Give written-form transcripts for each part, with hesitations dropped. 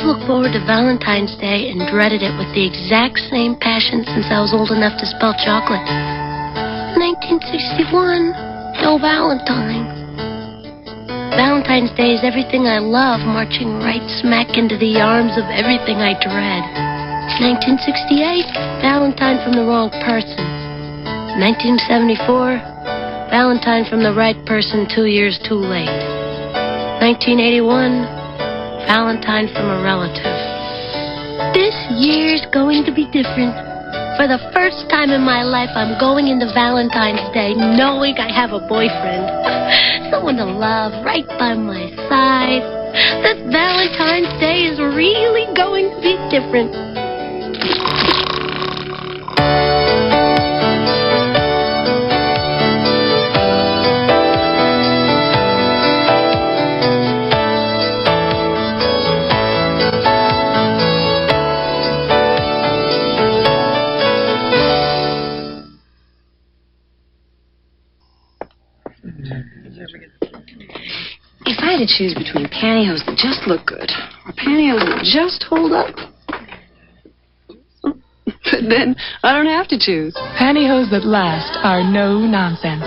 I've looked forward to Valentine's Day and dreaded it with the exact same passion since I was old enough to spell chocolate. 1961, no Valentine. Valentine's Day is everything I love, marching right smack into the arms of everything I dread. 1968, Valentine from the wrong person. 1974, Valentine from the right person 2 years too late. 1981, Valentine from a relative. This year's going to be different. For the first time in my life, I'm going into Valentine's Day knowing I have a boyfriend. Someone to love right by my side. This Valentine's Day is really going to be different. If I had to choose between pantyhose that just look good or pantyhose that just hold up, but then I don't have to choose. Pantyhose that last are no nonsense.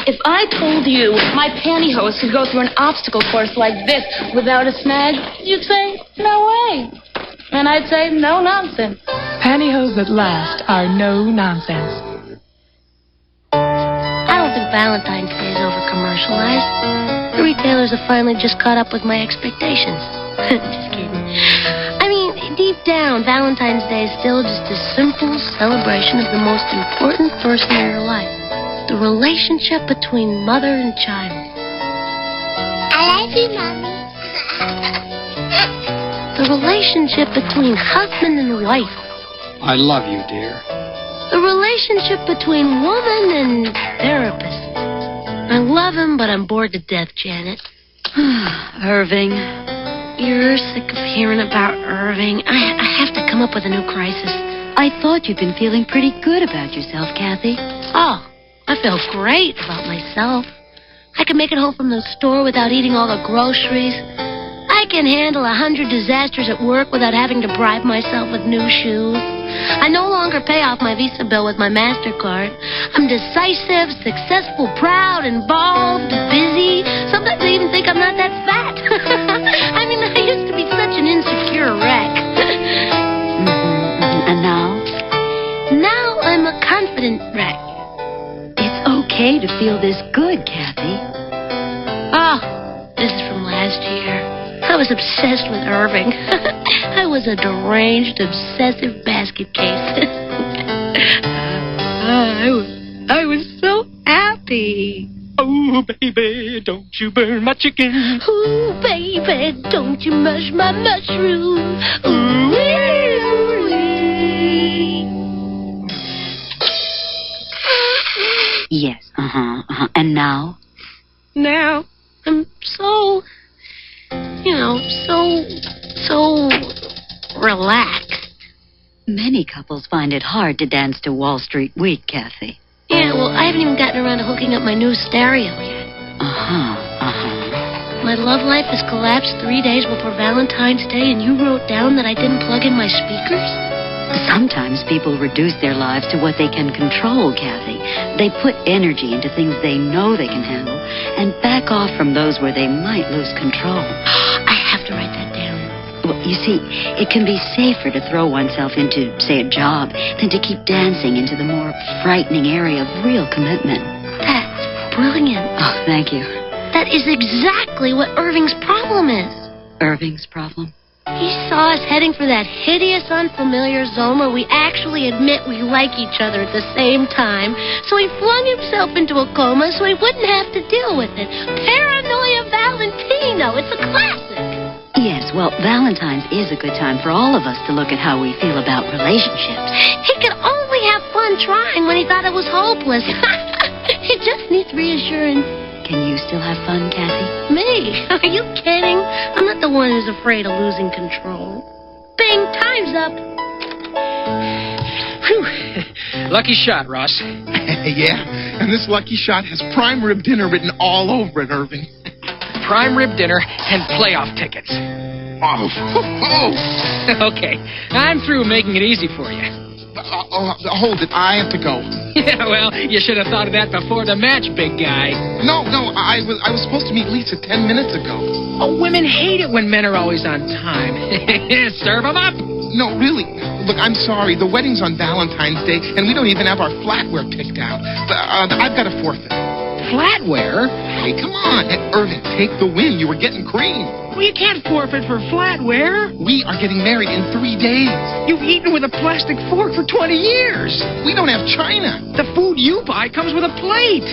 If I told you my pantyhose could go through an obstacle course like this without a snag, you'd say, no way. And I'd say, no nonsense. Pantyhose that last are no nonsense. I don't think Valentine's Day is over-commercialized. The retailers have finally just caught up with my expectations. Just kidding. I mean, deep down, Valentine's Day is still just a simple celebration of the most important person in your life. The relationship between mother and child. I love you, Mommy. The relationship between husband and wife. I love you, dear. The relationship between woman and therapist. I love him, but I'm bored to death, Janet. Irving. You're sick of hearing about Irving. I have to come up with a new crisis. I thought you'd been feeling pretty good about yourself, Cathy. Oh, I feel great about myself. I can make it home from the store without eating all the groceries. I can handle 100 disasters at work without having to bribe myself with new shoes. I no longer pay off my Visa bill with my MasterCard. I'm decisive, successful, proud, involved, busy. Sometimes I even think I'm not that fat. I mean, I used to be such an insecure wreck. And now? Now I'm a confident wreck. It's okay to feel this good, Cathy. Oh, this is from last year. I was obsessed with Irving. I was a deranged, obsessive basket case. I was so happy. Oh, baby, don't you burn my chicken. Ooh, baby, don't you mush my mushroom. Ooh, Yes, And now? Now, I'm so relaxed. Many couples find it hard to dance to Wall Street Week, Cathy. Yeah, well, I haven't even gotten around to hooking up my new stereo yet. My love life has collapsed 3 days before Valentine's Day, and you wrote down that I didn't plug in my speakers? Sometimes people reduce their lives to what they can control, Cathy. They put energy into things they know they can handle and back off from those where they might lose control. I have to write that down. Well, you see, it can be safer to throw oneself into, say, a job than to keep dancing into the more frightening area of real commitment. That's brilliant. Oh, thank you. That is exactly what Irving's problem is. Irving's problem? He saw us heading for that hideous, unfamiliar zone where we actually admit we like each other at the same time. So he flung himself into a coma so he wouldn't have to deal with it. Paranoia Valentino. It's a classic. Yes, well, Valentine's is a good time for all of us to look at how we feel about relationships. He could only have fun trying when he thought it was hopeless. He just needs reassurance. Can you still have fun, Cathy? Me? Are you kidding? I'm not the one who's afraid of losing control. Bing, time's up. Whew. Lucky shot, Ross. Yeah, and this lucky shot has prime rib dinner written all over it, Irving. prime rib dinner and playoff tickets. Oh. Okay, I'm through making it easy for you. Hold it. I have to go. Yeah, well, you should have thought of that before the match, big guy. No, I was supposed to meet Lisa 10 minutes ago. Oh, women hate it when men are always on time. Serve them up. No, really. Look, I'm sorry. The wedding's on Valentine's Day, and we don't even have our flatware picked out. I've got to forfeit. Flatware? Hey, come on. Irving, take the win. You were getting cream. Well, you can't forfeit for flatware. We are getting married in 3 days. You've eaten with a plastic fork for 20 years. We don't have china. The food you buy comes with a plate.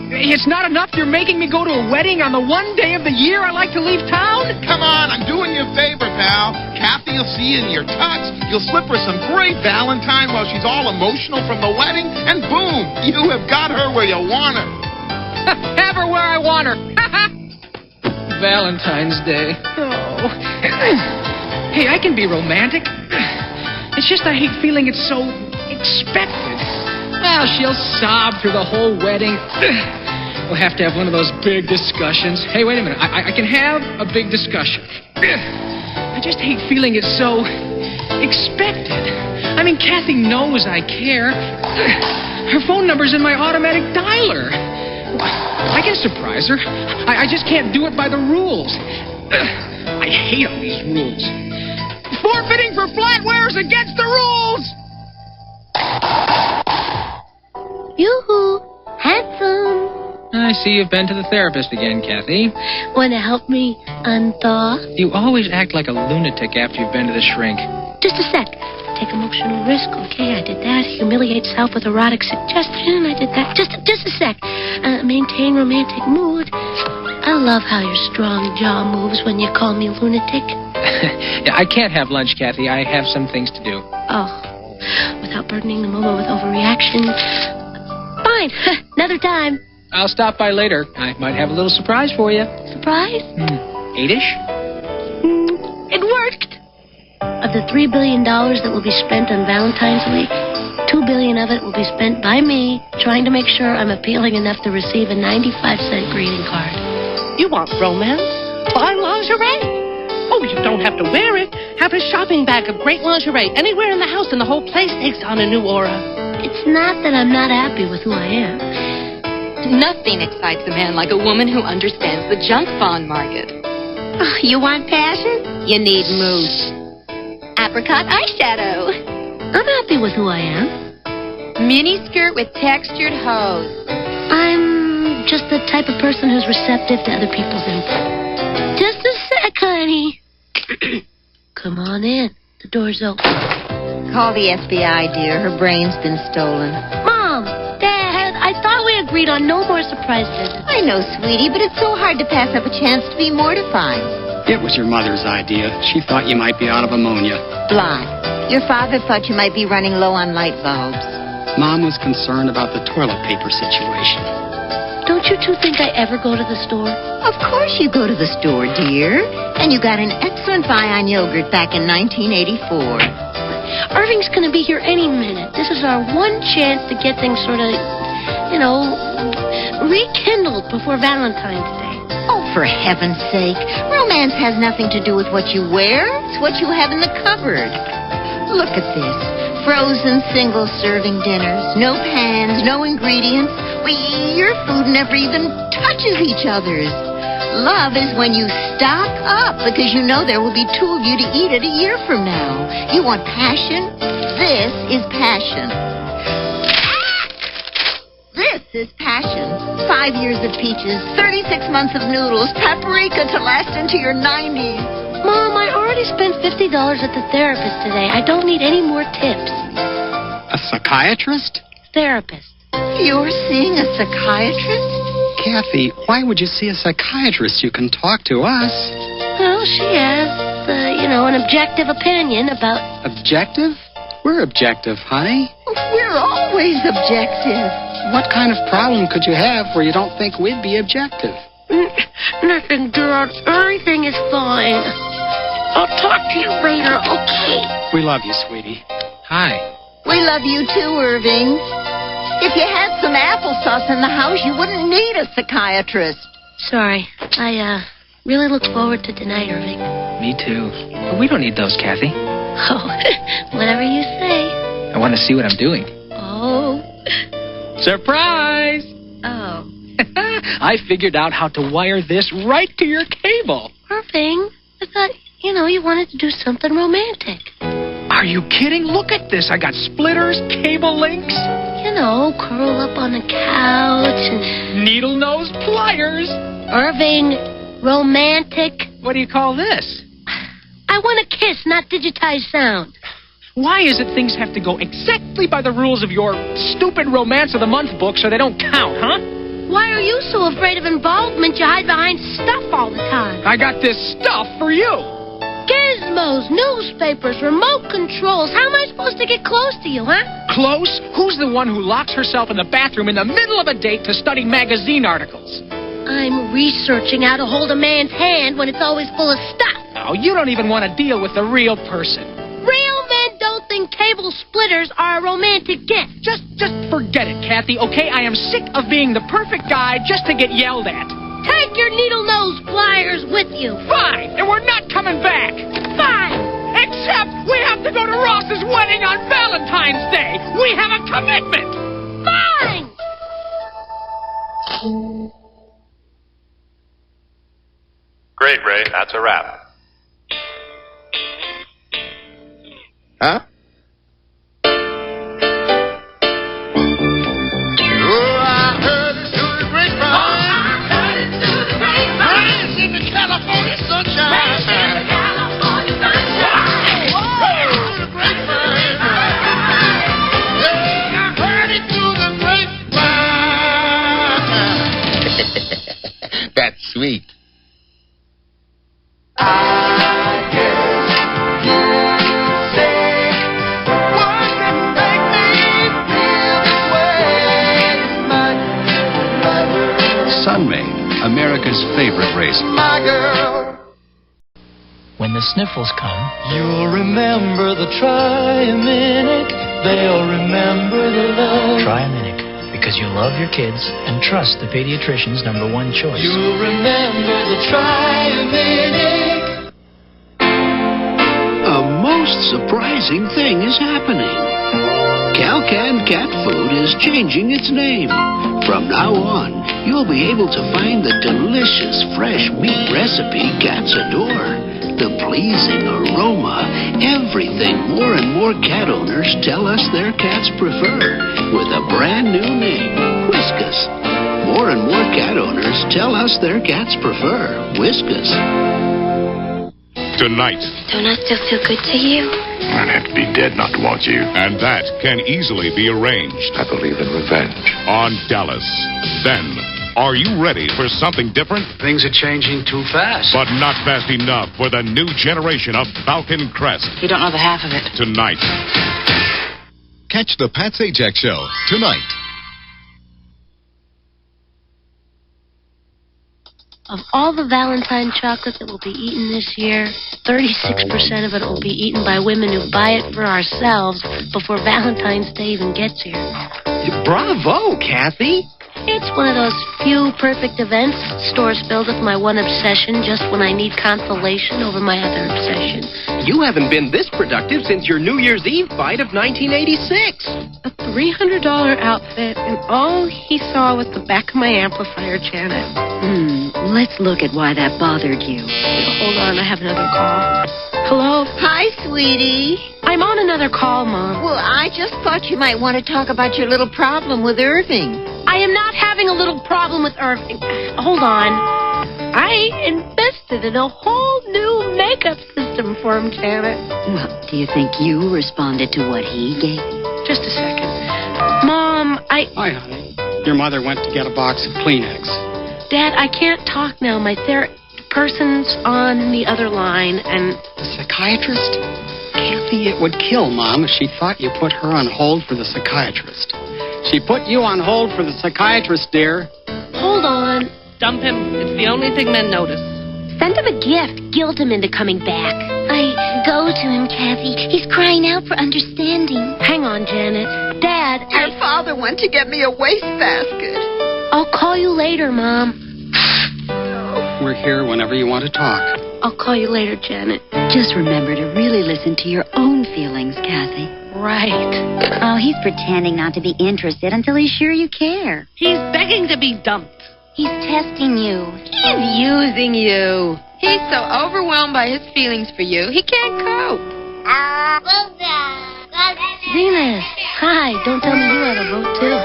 It's not enough you're making me go to a wedding on the one day of the year I like to leave town? Come on, I'm doing you a favor, pal. Kathy will see you in your tux. You'll slip her some great Valentine while she's all emotional from the wedding, and boom, you have got her where you want her. Have her where I want her. Valentine's Day. Oh. Hey, I can be romantic. It's just I hate feeling it's so expected. Well, she'll sob through the whole wedding. We'll have to have one of those big discussions. Hey, wait a minute. I can have a big discussion. I just hate feeling it's so expected. I mean, Kathy knows I care. Her phone number's in my automatic dialer. I can surprise her. I just can't do it by the rules. I hate all these rules. Forfeiting for flatware is against the rules! Yoo-hoo, handsome. I see you've been to the therapist again, Kathy. Want to help me unthaw? You always act like a lunatic after you've been to the shrink. Just a sec. Take emotional risk. Okay, I did that. Humiliate self with erotic suggestion. I did that. Just a sec. Maintain romantic mood. I love how your strong jaw moves when you call me lunatic. Yeah, I can't have lunch, Kathy. I have some things to do. Oh, without burdening the moment with overreaction. Fine. Another time. I'll stop by later. I might have a little surprise for you. Surprise? 8-ish? It worked. Of the $3 billion that will be spent on Valentine's Week, $2 billion of it will be spent by me trying to make sure I'm appealing enough to receive a 95-cent greeting card. You want romance? Buy lingerie. Oh, you don't have to wear it. Have a shopping bag of great lingerie anywhere in the house, and the whole place takes on a new aura. It's not that I'm not happy with who I am. Nothing excites a man like a woman who understands the junk bond market. Oh, you want passion? You need mousse. Apricot eyeshadow. I'm happy with who I am. Mini skirt with textured hose. I'm just the type of person who's receptive to other people's input. Just a sec, honey. Come on in. The door's open. Call the FBI, dear. Her brain's been stolen. Mom, Dad, I thought we agreed on no more surprise visits. I know, sweetie, but it's so hard to pass up a chance to be mortified. It was your mother's idea. She thought you might be out of ammonia. Bly. Your father thought you might be running low on light bulbs. Mom was concerned about the toilet paper situation. Don't you two think I ever go to the store? Of course you go to the store, dear. And you got an excellent buy on yogurt back in 1984. Irving's going to be here any minute. This is our one chance to get things sort of, rekindled before Valentine's Day. Oh, for heaven's sake. Romance has nothing to do with what you wear. It's what you have in the cupboard. Look at this. Frozen single-serving dinners. No pans, no ingredients. Your food never even touches each other's. Love is when you stock up because you know there will be two of you to eat it a year from now. You want passion? This is passion. This is passion. 5 years of peaches, 36 months of noodles, paprika to last into your 90s. Mom, I already spent $50 at the therapist today. I don't need any more tips. A psychiatrist? Therapist. You're seeing a psychiatrist? Kathy, why would you see a psychiatrist? You can talk to us. Well, she has, an objective opinion about... Objective? We're objective, honey. We're always objective. What kind of problem could you have where you don't think we'd be objective? Nothing, Dad. Everything is fine. I'll talk to you later, okay? We love you, sweetie. Hi. We love you too, Irving. If you had some applesauce in the house, you wouldn't need a psychiatrist. Sorry. I really look forward to tonight, Irving. Me too. But we don't need those, Cathy. Oh, whatever you say. I want to see what I'm doing. Oh. Surprise! Oh. I figured out how to wire this right to your cable. Irving, I thought, you wanted to do something romantic. Are you kidding? Look at this. I got splitters, cable links. Curl up on the couch and... Needle nose pliers. Irving, romantic. What do you call this? I want a kiss, not digitized sound. Why is it things have to go exactly by the rules of your stupid Romance of the Month book so they don't count, huh? Why are you so afraid of involvement you hide behind stuff all the time? I got this stuff for you. Gizmos, newspapers, remote controls. How am I supposed to get close to you, huh? Close? Who's the one who locks herself in the bathroom in the middle of a date to study magazine articles? I'm researching how to hold a man's hand when it's always full of stuff. Oh, you don't even want to deal with the real person. Real men don't think cable splitters are a romantic gift. Just forget it, Cathy, okay? I am sick of being the perfect guy just to get yelled at. Take your needle nose pliers with you. Fine, and we're not coming back. Fine. Except we have to go to Ross's wedding on Valentine's Day. We have a commitment. Fine. Great, Ray. That's a wrap. Huh? That's sweet. Sunmade, America's favorite razor. When the sniffles come, you'll remember the Triaminic. They'll remember the love. Triaminic, because you love your kids and trust the pediatrician's #1 choice. You'll remember the Triaminic. A most surprising thing is happening. Calcan cat food is changing its name. From now on, you'll be able to find the delicious fresh meat recipe cats adore. The pleasing aroma, everything more and more cat owners tell us their cats prefer, with a brand new name, Whiskas. More and more cat owners tell us their cats prefer Whiskas. Tonight. Don't I still feel good to you? I'd have to be dead not to want you. And that can easily be arranged. I believe in revenge. On Dallas. Then, are you ready for something different? Things are changing too fast. But not fast enough for the new generation of Falcon Crest. You don't know the half of it. Tonight. Catch the Pat Sajak Show tonight. Of all the Valentine chocolate that will be eaten this year, 36% of it will be eaten by women who buy it for ourselves before Valentine's Day even gets here. Bravo, Cathy. It's one of those few perfect events. Stores filled with my one obsession just when I need consolation over my other obsession. You haven't been this productive since your New Year's Eve fight of 1986. A $300 outfit, and all he saw was the back of my amplifier, Janet. Let's look at why that bothered you. Hold on, I have another call. Hello? Hi, sweetie. I'm on another call, Mom. Well, I just thought you might want to talk about your little problem with Irving. I am not having a little problem with Irving. Hold on. I invested in a whole new makeup system for him, Janet. Well, do you think you responded to what he gave? Just a second. Mom, Hi, honey. Your mother went to get a box of Kleenex. Dad, I can't talk now. My person's on the other line, and... The psychiatrist? Kathy, it would kill Mom if she thought you put her on hold for the psychiatrist. She put you on hold for the psychiatrist, dear. Hold on. Dump him. It's the only thing men notice. Send him a gift. Guilt him into coming back. Go to him, Kathy. He's crying out for understanding. Hang on, Janet. Dad, Your father went to get me a wastebasket. I'll call you later, Mom. We're here whenever you want to talk. I'll call you later, Janet. Just remember to really listen to your own feelings, Cathy. Right. Oh, he's pretending not to be interested until he's sure you care. He's begging to be dumped. He's testing you. He's using you. He's so overwhelmed by his feelings for you, he can't cope. Venus, hi. Don't tell me you have a vote, too.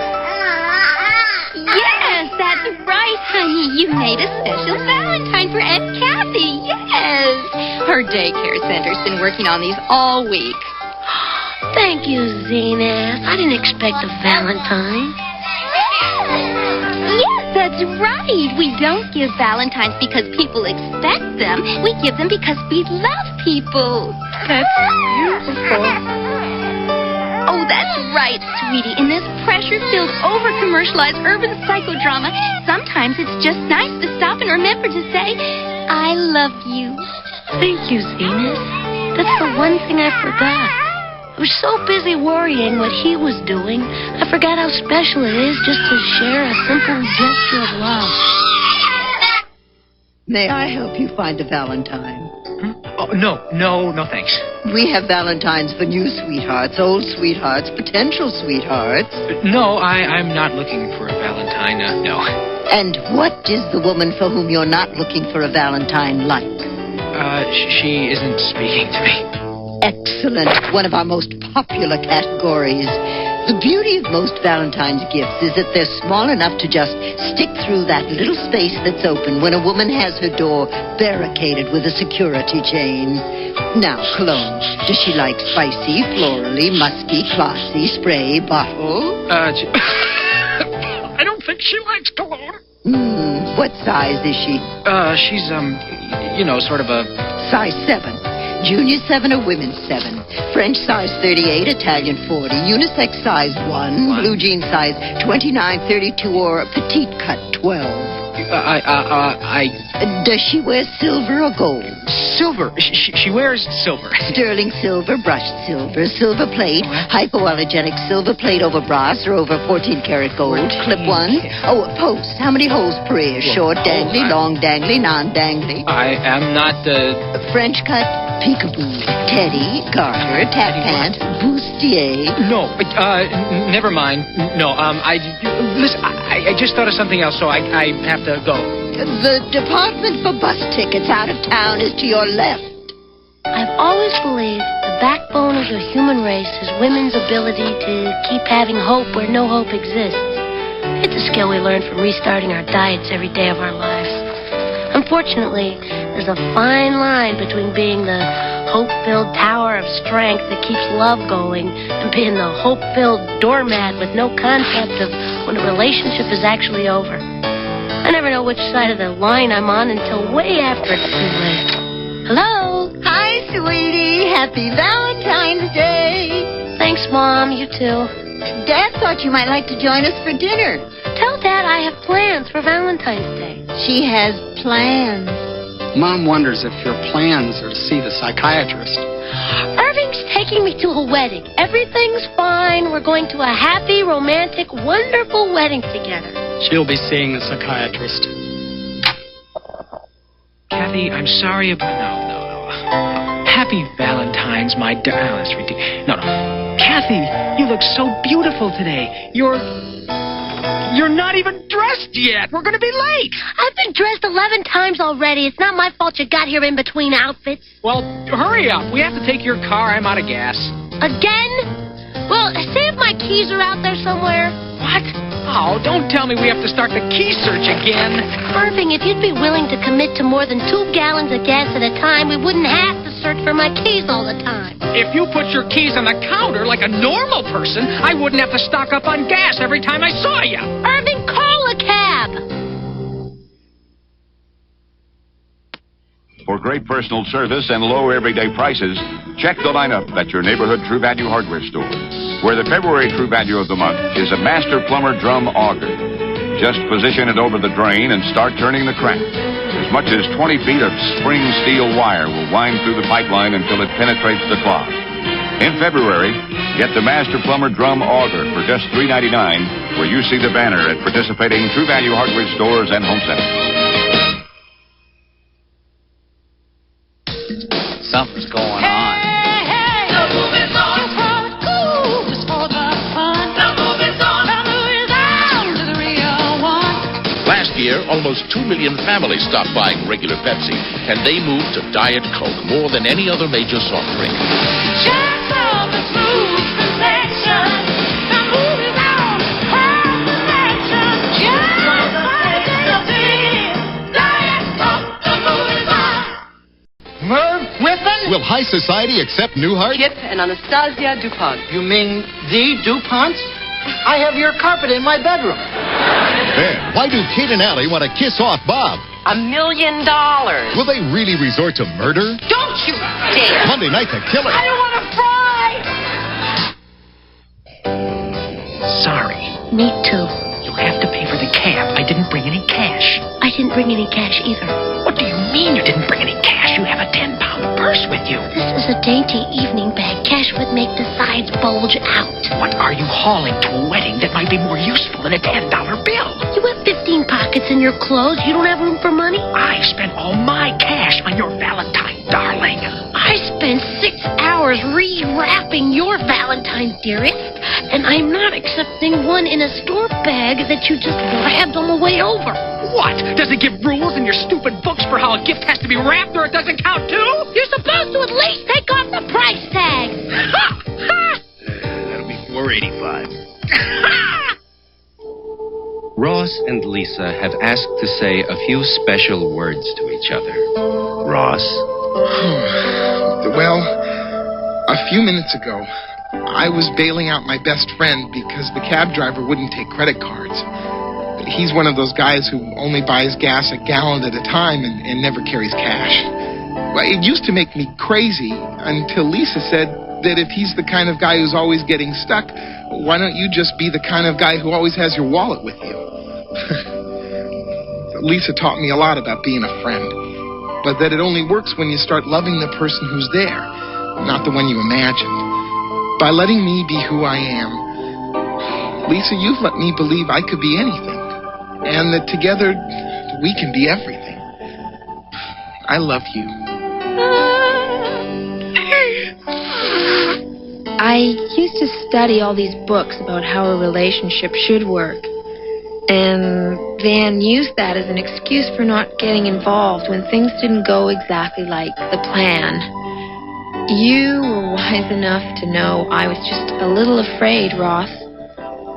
Yes, that's right, honey. You made a special Valentine for Aunt Cathy. Yes. Her daycare center's been working on these all week. Thank you, Zenith. I didn't expect a Valentine. Yes, that's right. We don't give Valentines because people expect them. We give them because we love people. That's beautiful. Oh, that's right, sweetie. In this pressure-filled, over-commercialized urban psychodrama, sometimes it's just nice to stop and remember to say, I love you. Thank you, Zenith. That's the one thing I forgot. I was so busy worrying what he was doing, I forgot how special it is just to share a simple gesture of love. May I help you find a Valentine? Oh, no, thanks. We have Valentines for new sweethearts, old sweethearts, potential sweethearts. No, I'm not looking for a Valentine, no. And what is the woman for whom you're not looking for a Valentine like? She isn't speaking to me. Excellent. One of our most popular categories. The beauty of most Valentine's gifts is that they're small enough to just stick through that little space that's open when a woman has her door barricaded with a security chain. Now, cologne. Does she like spicy, florally, musky, classy, spray, bottle? I don't think she likes cologne. What size is she? She's, sort of a... Size 7. Junior 7 or women's 7. French size 38, Italian 40, unisex size 1, blue jean size 29, 32, or petite cut 12. Does she wear silver or gold? Silver. She wears silver. Sterling silver, brushed silver, silver plate, hypoallergenic silver plate over brass or over 14-karat gold, clip-ons. Oh, post. How many holes per ear? Short dangly, long dangly, non-dangly? I am not French cut, peekaboo, teddy, garter, tap pant, bustier. No, never mind. No, listen, I just thought of something else, so I have to go. The department for bus tickets out of town is to your left. I've always believed the backbone of the human race is women's ability to keep having hope where no hope exists. It's a skill we learn from restarting our diets every day of our lives. Unfortunately, there's a fine line between being the hope-filled tower of strength that keeps love going and being the hope-filled doormat with no concept of when a relationship is actually over. I never know which side of the line I'm on until way after it's too late. Hello? Hi, sweetie. Happy Valentine's Day. Thanks, Mom. You too. Dad thought you might like to join us for dinner. Tell Dad I have plans for Valentine's Day. She has plans. Mom wonders if your plans are to see the psychiatrist. Irving's taking me to a wedding. Everything's fine. We're going to a happy, romantic, wonderful wedding together. She'll be seeing the psychiatrist. Cathy, I'm sorry about... No. Happy Valentine's, my darling. That's ridiculous. No. Cathy, you look so beautiful today. You're not even dressed yet. We're going to be late. I've been dressed 11 times already. It's not my fault you got here in between outfits. Well, hurry up. We have to take your car. I'm out of gas. Again? Well, see if my keys are out there somewhere. What? Oh, don't tell me we have to start the key search again. Irving, if you'd be willing to commit to more than 2 gallons of gas at a time, we wouldn't have to search for my keys all the time. If you put your keys on the counter like a normal person, I wouldn't have to stock up on gas every time I saw you. Irving, call a cab. For great personal service and low everyday prices, check the lineup at your neighborhood True Value hardware store, where the February True Value of the month is a Master Plumber drum auger. Just position it over the drain and start turning the crank. As much as 20 feet of spring steel wire will wind through the pipeline until it penetrates the cloth. In February, get the Master Plumber drum auger for just $3.99, where you see the banner at participating True Value hardware stores and home centers. something's going on. Last year, almost 2 million families stopped buying regular Pepsi, and they moved to Diet Coke more than any other major soft drink. Merv Whippen? Will high society accept Newhart? Kip and Anastasia DuPont. You mean the DuPonts? I have your carpet in my bedroom. Then, why do Kate and Allie want to kiss off Bob? $1 million. Will they really resort to murder? Don't you dare. Monday night, The Killer. I don't want to fry. Sorry. Me too. You'll have to pay for the cab. I didn't bring any cash. I didn't bring any cash either. What do you mean you didn't bring any cash? You have a 10-pound purse with you. This is a dainty evening bag. Cash would make the sides bulge out. What are you hauling to a wedding that might be more useful than a $10 bill? You have 15 pockets in your clothes. You don't have room for money? I spent all my cash on your Valentine, darling. I spent 6 hours rewrapping your Valentine, dearest. And I'm not accepting one in a store bag that you just grabbed on the way over. What? Does it give rules in your stupid books for how a gift has to be wrapped or it doesn't count too? You're supposed to at least take off the price tag. Ha! Ha! That'll be $4.85. Ross and Lisa have asked to say a few special words to each other. Ross? Well, a few minutes ago, I was bailing out my best friend because the cab driver wouldn't take credit cards. He's one of those guys who only buys gas a gallon at a time and never carries cash. Well, it used to make me crazy until Lisa said that if he's the kind of guy who's always getting stuck, why don't you just be the kind of guy who always has your wallet with you? Lisa taught me a lot about being a friend, but that it only works when you start loving the person who's there, not the one you imagined. By letting me be who I am, Lisa, you've let me believe I could be anything. And that together, we can be everything. I love you. I used to study all these books about how a relationship should work. And Van used that as an excuse for not getting involved when things didn't go exactly like the plan. You were wise enough to know I was just a little afraid, Ross.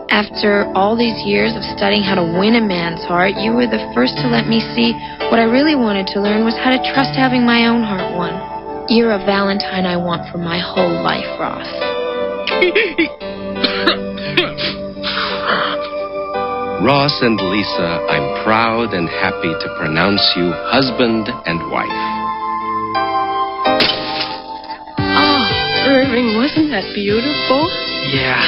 After all these years of studying how to win a man's heart, you were the first to let me see what I really wanted to learn was how to trust having my own heart won. You're a Valentine I want for my whole life, Ross. Ross and Lisa, I'm proud and happy to pronounce you husband and wife. Oh, Irving, wasn't that beautiful? Yeah.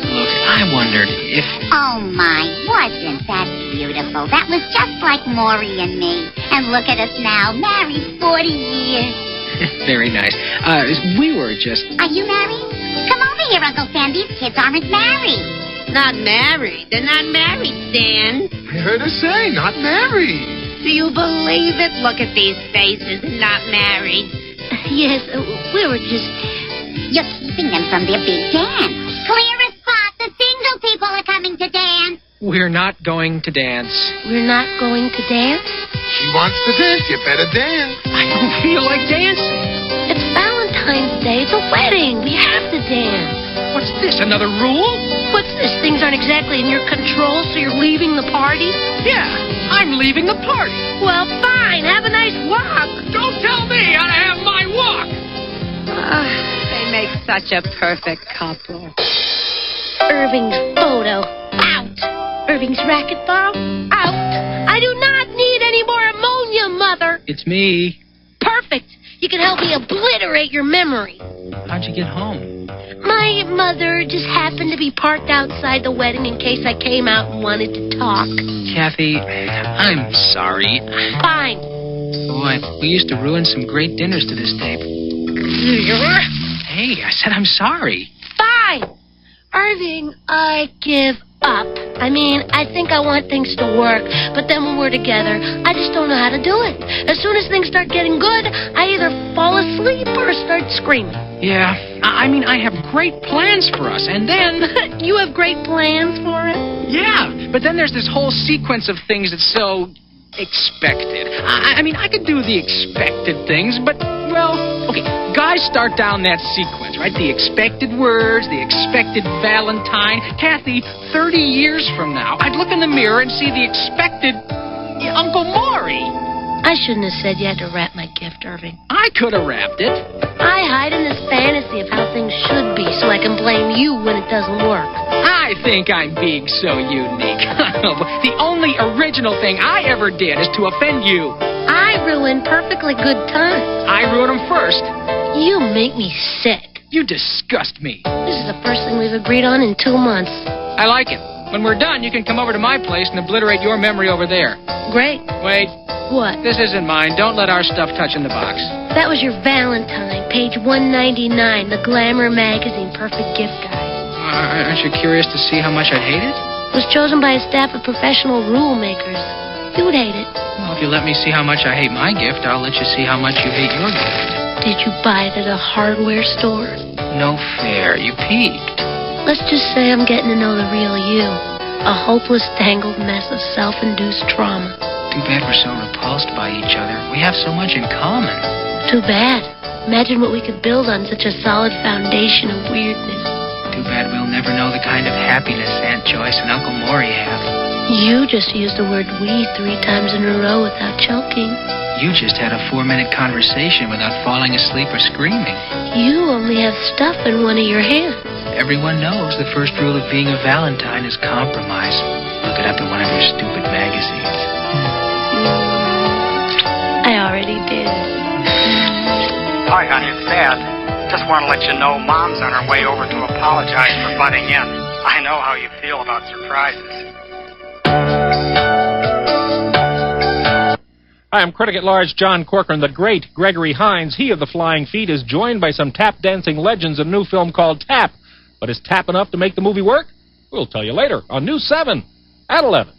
Look, I wondered if... Oh, my, wasn't that beautiful? That was just like Maury and me. And look at us now, married 40 years. Very nice. We were just... Are you married? Come over here, Uncle Sam. These kids aren't married. Not married. They're not married, Stan. I heard her say, not married. Do you believe it? Look at these faces. Not married. Yes, we were just... You're keeping them from their big dance. Clear a spot. The single people are coming to dance. We're not going to dance. We're not going to dance? She wants to dance. You better dance. I don't feel like dancing. It's Valentine's Day. It's a wedding. We have to dance. What's this, another rule? What's this? Things aren't exactly in your control, so you're leaving the party? Yeah, I'm leaving the party. Well, fine. Have a nice walk. Don't tell me how to have my walk. They make such a perfect couple. Irving's photo. Out. Irving's racket ball. Out. I do not need any more ammonia, Mother. It's me. Perfect. You can help me obliterate your memory. How'd you get home? My mother just happened to be parked outside the wedding in case I came out and wanted to talk. Kathy, I'm sorry. Fine. Boy, we used to ruin some great dinners to this tape. Hey, I said I'm sorry. Fine. Irving, I give up. I mean, I think I want things to work, but then when we're together, I just don't know how to do it. As soon as things start getting good, I either fall asleep or start screaming. Yeah, I mean, I have great plans for us, and then... You have great plans for it? Yeah, but then there's this whole sequence of things that's so expected. I mean, I could do the expected things, but, well, okay, guys start down that sequence, right? The expected words, the expected Valentine. Cathy, 30 years from now, I'd look in the mirror and see the expected Uncle Maury. I shouldn't have said you had to wrap my gift, Irving. I could have wrapped it. I hide in this fantasy of how things should be so I can blame you when it doesn't work. I think I'm being so unique. The only original thing I ever did is to offend you. I ruin perfectly good times. I ruin them first. You make me sick. You disgust me. This is the first thing we've agreed on in 2 months. I like it. When we're done, you can come over to my place and obliterate your memory over there. Great. Wait. What? This isn't mine. Don't let our stuff touch in the box. That was your Valentine, page 199, the Glamour magazine perfect gift guide. Aren't you curious to see how much I hate it? It was chosen by a staff of professional rule makers. You would hate it. Well, if you let me see how much I hate my gift, I'll let you see how much you hate your gift. Did you buy it at a hardware store? No fair. You peeked. Let's just say I'm getting to know the real you. A hopeless, tangled mess of self-induced trauma. Too bad we're so repulsed by each other. We have so much in common. Too bad. Imagine what we could build on such a solid foundation of weirdness. Too bad we'll never know the kind of happiness Aunt Joyce and Uncle Maury have. You just used the word we 3 times in a row without choking. You just had a 4-minute conversation without falling asleep or screaming. You only have stuff in one of your hands. Everyone knows the first rule of being a Valentine is compromise. Look it up in one of your stupid magazines. I already did. Hi, honey, it's Dad. Just want to let you know Mom's on her way over to apologize for butting in. I know how you feel about surprises. Hi, I'm critic-at-large John Corcoran. The great Gregory Hines, he of the Flying Feet, is joined by some tap-dancing legends in a new film called Tap. But is Tap enough to make the movie work? We'll tell you later on News 7 at 11.